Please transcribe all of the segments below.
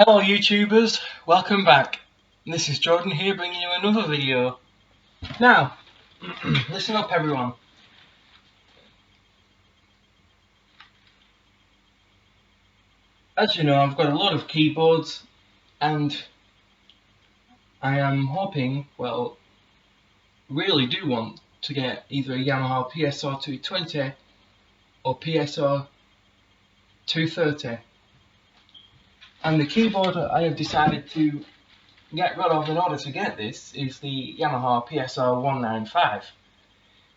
Hello YouTubers, welcome back. This is Jordan here bringing you another video. Now, listen up everyone. As you know, I've got a lot of keyboards and I am hoping, well, really do want to get either a Yamaha PSR 220 or PSR 230. And the keyboard I have decided to get rid of in order to get this is the Yamaha PSR 195.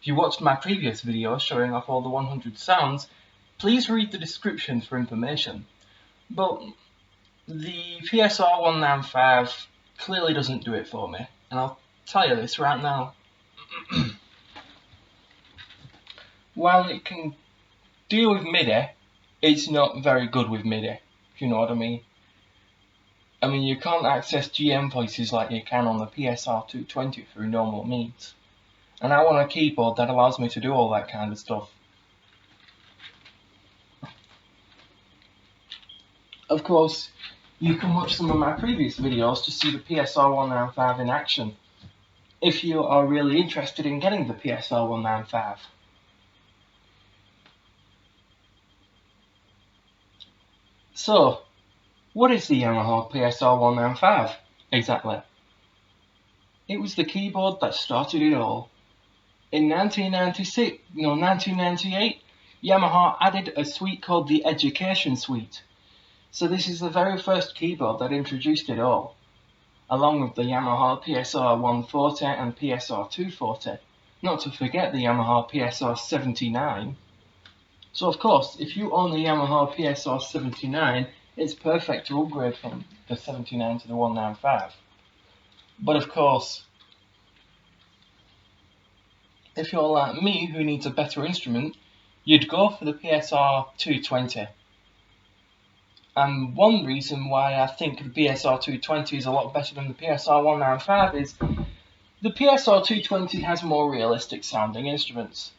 If you watched my previous video showing off all the 100 sounds, please read the description for information. But the PSR 195 clearly doesn't do it for me, and I'll tell you this right now. While it can deal with MIDI, it's not very good with MIDI, if you know what I mean. I mean, you can't access GM voices like you can on the PSR 220 through normal means. And I want a keyboard that allows me to do all that kind of stuff. Of course, you can watch some of my previous videos to see the PSR 195 in action, if you are really interested in getting the PSR 195. So, what is the Yamaha PSR 195 exactly? It was the keyboard that started it all. In 1998, Yamaha added a suite called the Education Suite. So this is the very first keyboard that introduced it all, along with the Yamaha PSR 140 and PSR 240, not to forget the Yamaha PSR 79. So of course, if you own the Yamaha PSR 79, it's perfect to upgrade from the 79 to the 195. But of course, if you're like me who needs a better instrument, you'd go for the PSR 220. And one reason why I think the PSR 220 is a lot better than the PSR 195 is the PSR 220 has more realistic sounding instruments.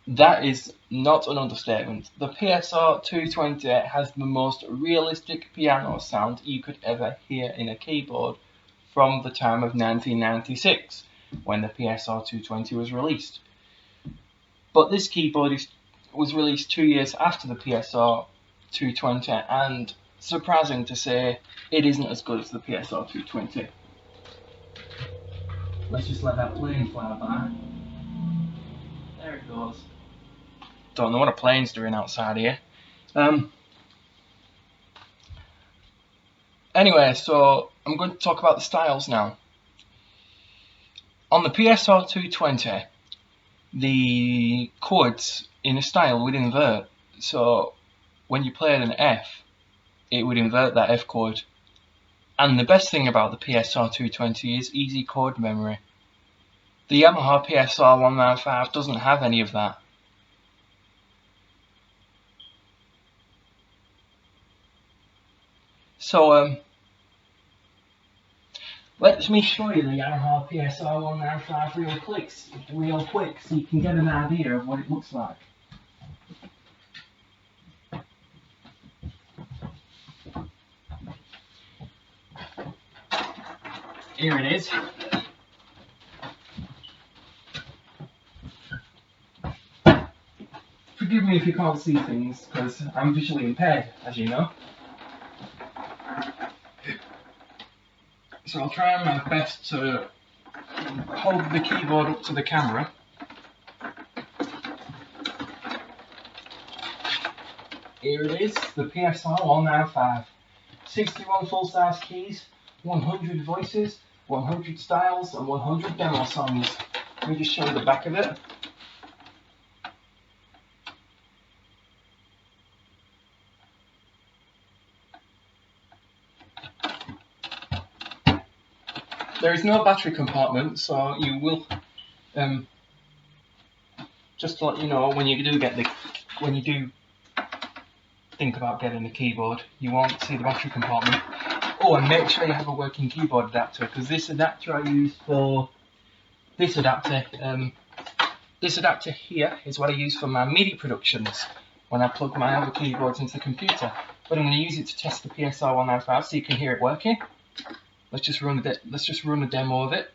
That is not an understatement. The PSR 220 has the most realistic piano sound you could ever hear in a keyboard from the time of 1996, when the PSR 220 was released. But this keyboard was released 2 years after the PSR 220, and surprising to say, it isn't as good as the PSR 220. Let's just let that plane fly by. There it goes. Don't know what a plane's doing outside here. Anyway, so I'm going to talk about the styles now. On the PSR 220, the chords in a style would invert. So when you played an F, it would invert that F chord. And the best thing about the PSR 220 is easy chord memory. The Yamaha PSR 195 doesn't have any of that. So let me show you the Yamaha PSR 195 real quick so you can get an idea of what it looks like. Here it is. Forgive me if you can't see things, because I'm visually impaired, as you know. So I'll try my best to hold the keyboard up to the camera. Here it is, the PSR 195. 61 full-size keys, 100 voices, 100 styles, and 100 demo songs. Let me just show you the back of it. There is no battery compartment, so you will, just to let you know, when you do think about getting a keyboard, you won't see the battery compartment. Oh, and make sure you have a working keyboard adapter, because this adapter I use for this adapter here is what I use for my MIDI productions. when I plug my other keyboards into the computer. But I'm going to use it to test the PSR 195 so you can hear it working. Let's just run a demo of it.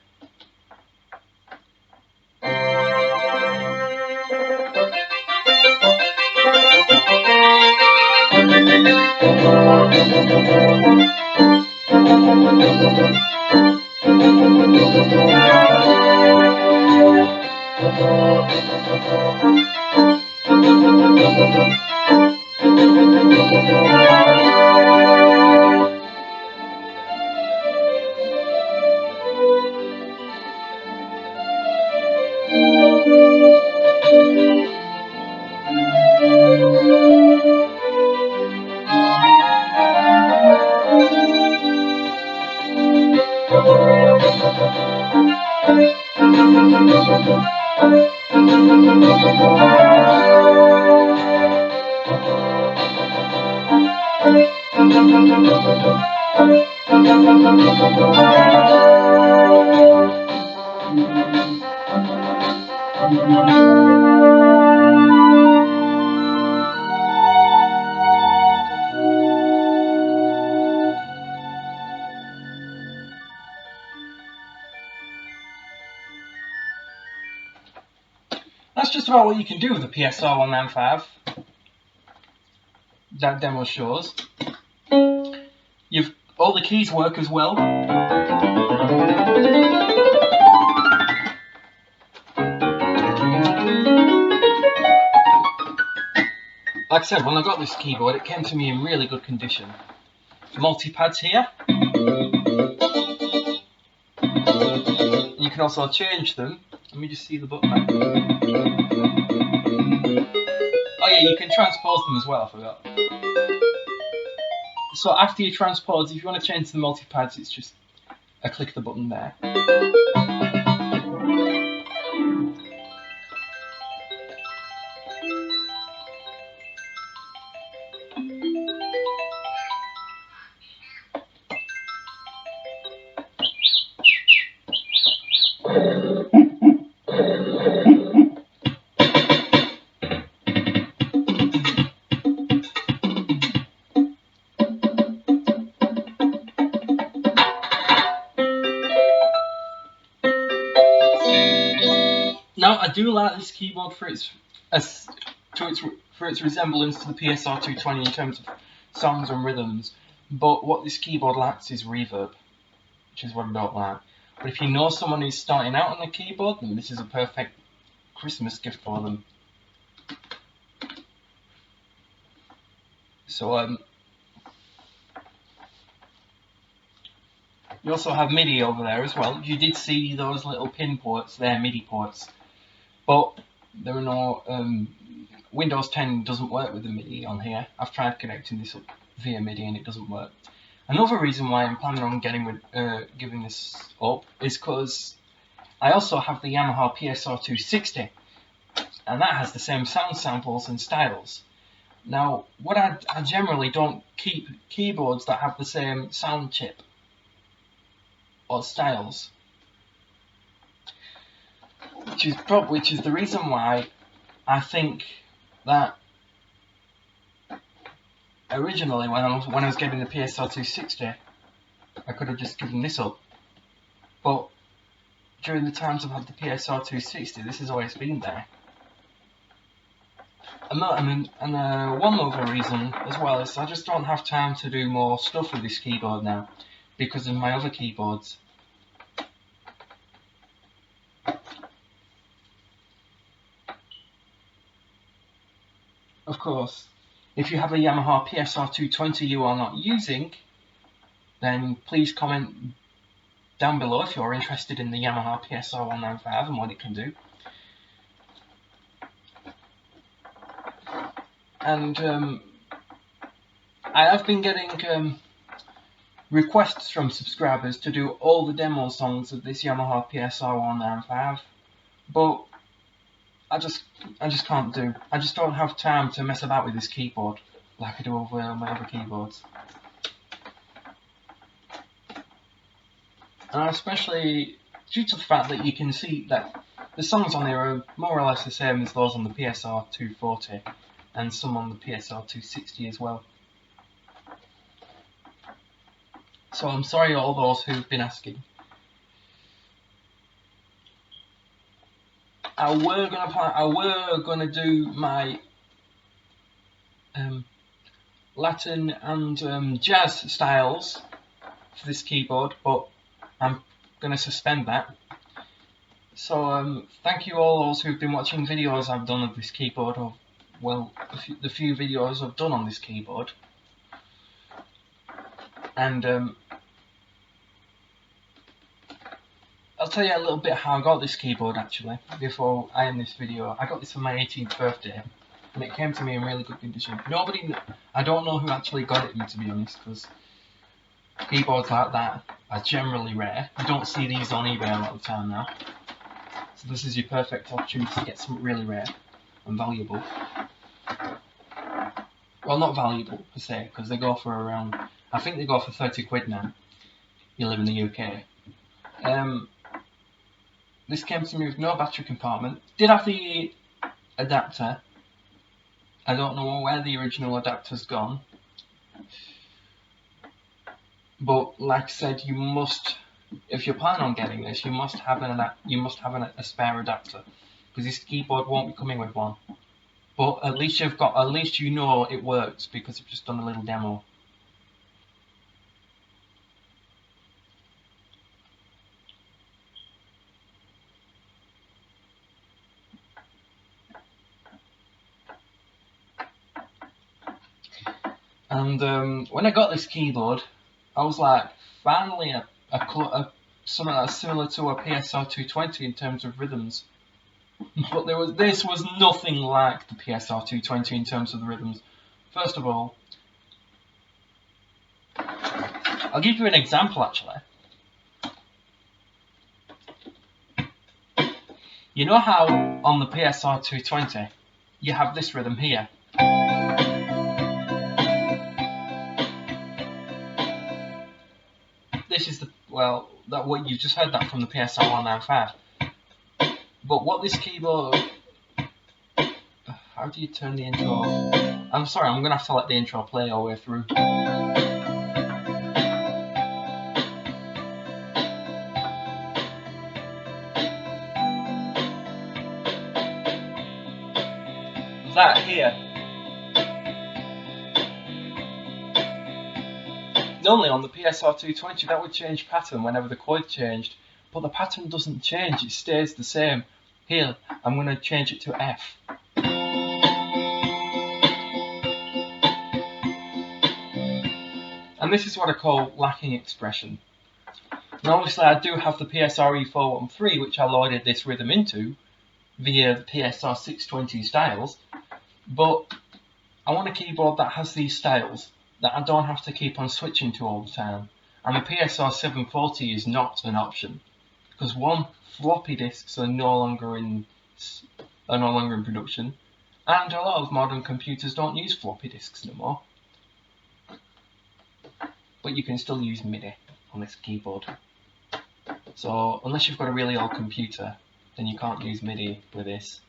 That's just about what you can do with the PSR 195. That demo shows. All the keys work as well. Like I said, when I got this keyboard, it came to me in really good condition. Multi-pads here. You can also change them. Let me just see the button. Oh yeah, you can transpose them as well, I forgot. So after you transpose, if you want to change the multi-pads, it's just a click of the button there. Now, I do like this keyboard for its resemblance to the PSR 220 in terms of songs and rhythms, but what this keyboard lacks is reverb, which is what I don't like. But if you know someone who's starting out on the keyboard, then this is a perfect Christmas gift for them. So, you also have MIDI over there as well. You did see those little pin ports there, MIDI ports. But there are no, Windows 10 doesn't work with the MIDI on here. I've tried connecting this up via MIDI and it doesn't work. Another reason why I'm planning on giving this up is because I also have the Yamaha PSR 260, and that has the same sound samples and styles. Now, I generally don't keep keyboards that have the same sound chip or styles. Which is the reason why I think that originally when I was getting the PSR 260, I could have just given this up. But during the times I've had the PSR 260, this has always been there. And one other reason as well is I just don't have time to do more stuff with this keyboard now because of my other keyboards. Of course, if you have a Yamaha PSR 220 you are not using, then please comment down below if you're interested in the Yamaha PSR 195 and what it can do. And I have been getting requests from subscribers to do all the demo songs of this Yamaha PSR 195, but I just can't do. I just don't have time to mess about with this keyboard like I do over my other keyboards. And especially due to the fact that you can see that the songs on here are more or less the same as those on the PSR 240. and some on the PSR 260 as well. So I'm sorry all those who've been asking. I were gonna do my Latin and jazz styles for this keyboard, but I'm gonna suspend that. So thank you all those who've been watching videos I've done of this keyboard, or well, the few videos I've done on this keyboard, and I'll tell you a little bit how I got this keyboard actually, before I end this video. I got this for my 18th birthday, and it came to me in really good condition. I don't know who actually got it, to be honest, because keyboards like that are generally rare. You don't see these on eBay a lot of the time now. So this is your perfect opportunity to get something really rare and valuable. Well, not valuable per se, because they go for around, I think they go for 30 quid now. You live in the UK. This came to me with no battery compartment. Did have the adapter. I don't know where the original adapter's gone. But like I said, you must, if you're planning on getting this, you must have a spare adapter, because this keyboard won't be coming with one. But at least you know it works, because I've just done a little demo. And when I got this keyboard, I was like, finally something that's similar to a PSR 220 in terms of rhythms. But this was nothing like the PSR 220 in terms of the rhythms. First of all, I'll give you an example actually. You know how on the PSR 220 you have this rhythm here? This is what you just heard that from the PSR 195. But what this keyboard, how do you turn the intro off? I'm sorry, I'm gonna have to let the intro play all the way through. That here. Normally on the PSR 220 that would change pattern whenever the chord changed, but the pattern doesn't change, it stays the same. Here, I'm going to change it to F. And this is what I call lacking expression. Now obviously I do have the PSR E413, which I loaded this rhythm into via the PSR 620 styles, but I want a keyboard that has these styles that I don't have to keep on switching to all the time. And the PSR 740 is not an option, because one, floppy disks are no longer in production, and a lot of modern computers don't use floppy disks anymore. But you can still use MIDI on this keyboard. So unless you've got a really old computer, then you can't use MIDI with this.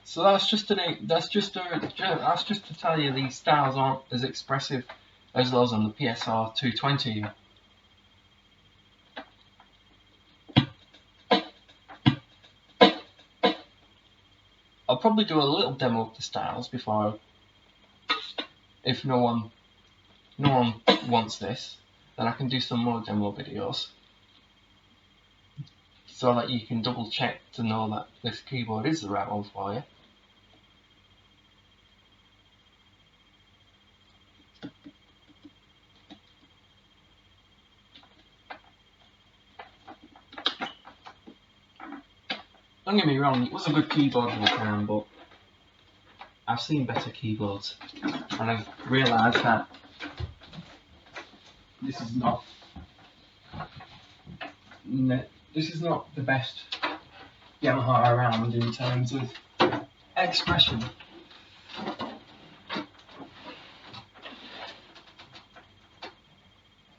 So that's just to tell you these styles aren't as expressive as those on the PSR 220. I'll probably do a little demo of the styles before, if no one wants this, then I can do some more demo videos, so that you can double check to know that this keyboard is the right one for you. Don't get me wrong, it was a good keyboard at the time, but I've seen better keyboards, and I've realised that this is not the best Yamaha around in terms of expression.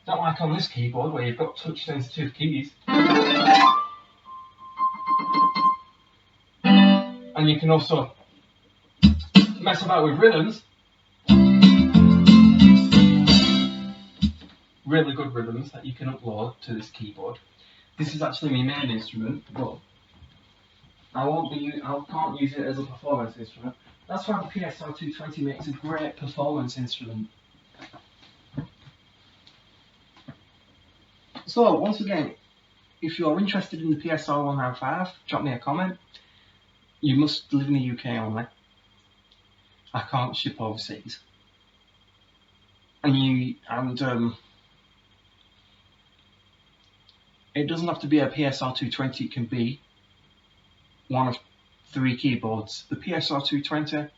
Don't like like on this keyboard where you've got touch sensitive keys. And you can also mess about with rhythms. Really good rhythms that you can upload to this keyboard. This is actually my main instrument, but I can't use it as a performance instrument. That's why the PSR 220 makes a great performance instrument. So once again, if you're interested in the PSR 195, drop me a comment. You must live in the UK only. I can't ship overseas. It doesn't have to be a PSR 220, it can be one of 3 keyboards. The PSR 220,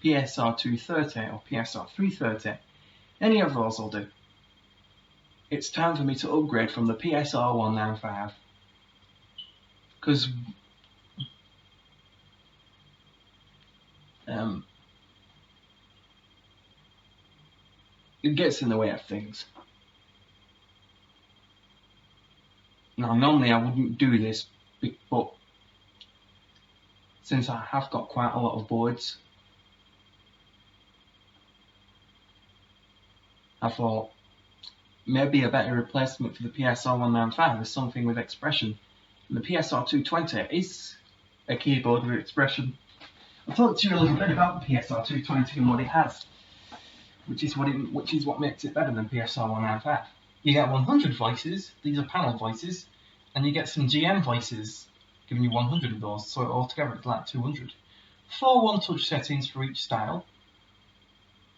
PSR 230 or PSR 330. Any of those will do. It's time for me to upgrade from the PSR 195. Because it gets in the way of things. Now normally I wouldn't do this, but since I have got quite a lot of boards, I thought maybe a better replacement for the PSR 195 is something with expression. And the PSR 220 is a keyboard with expression. I'll talk to you a little bit about the PSR 220 and what it has, which is what makes it better than PSR 195. You get 100 voices, these are panel voices, and you get some GM voices, giving you 100 of those, so altogether it's like 200. 4 one-touch settings for each style,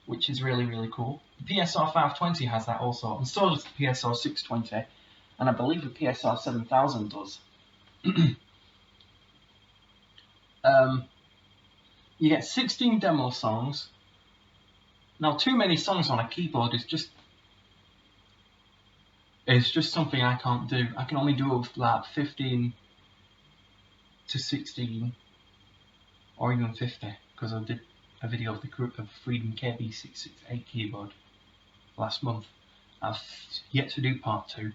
which is really, really cool. The PSR 520 has that also, and so does the PSR 620, and I believe the PSR 7000 does. You get 16 demo songs. Now, too many songs on a keyboard is just something I can't do. I can only do it with like 15 to 16 or even 50, because I did a video of the Freedom KB668 keyboard last month. I've yet to do part 2.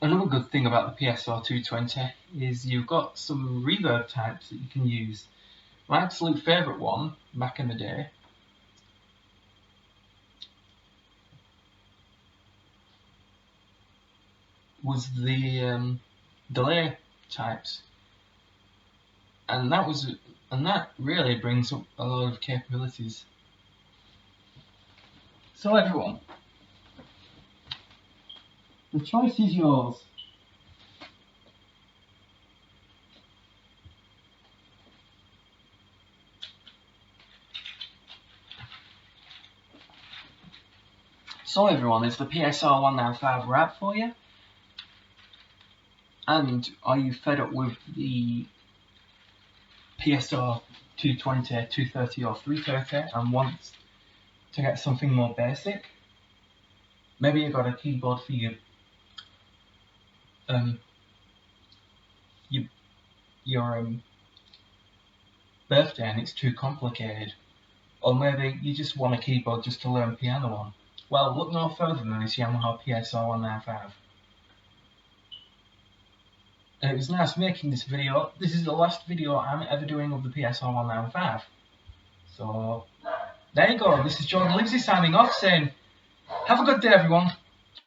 Another good thing about the PSR 220 is you've got some reverb types that you can use. My absolute favourite one back in the day was the delay types, and that really brings up a lot of capabilities. So everyone, the choice is yours. So everyone, is the PSR 195 right for you? And are you fed up with the PSR 220, 230 or 330 and want to get something more basic? Maybe you've got a keyboard for your birthday and it's too complicated, or maybe you just want a keyboard just to learn piano on. Well, look no further than this Yamaha PSR 195. And it was nice making this video. This is the last video I'm ever doing of the PSR 195. So there you go. This is Jordan Livesey signing off, saying have a good day everyone.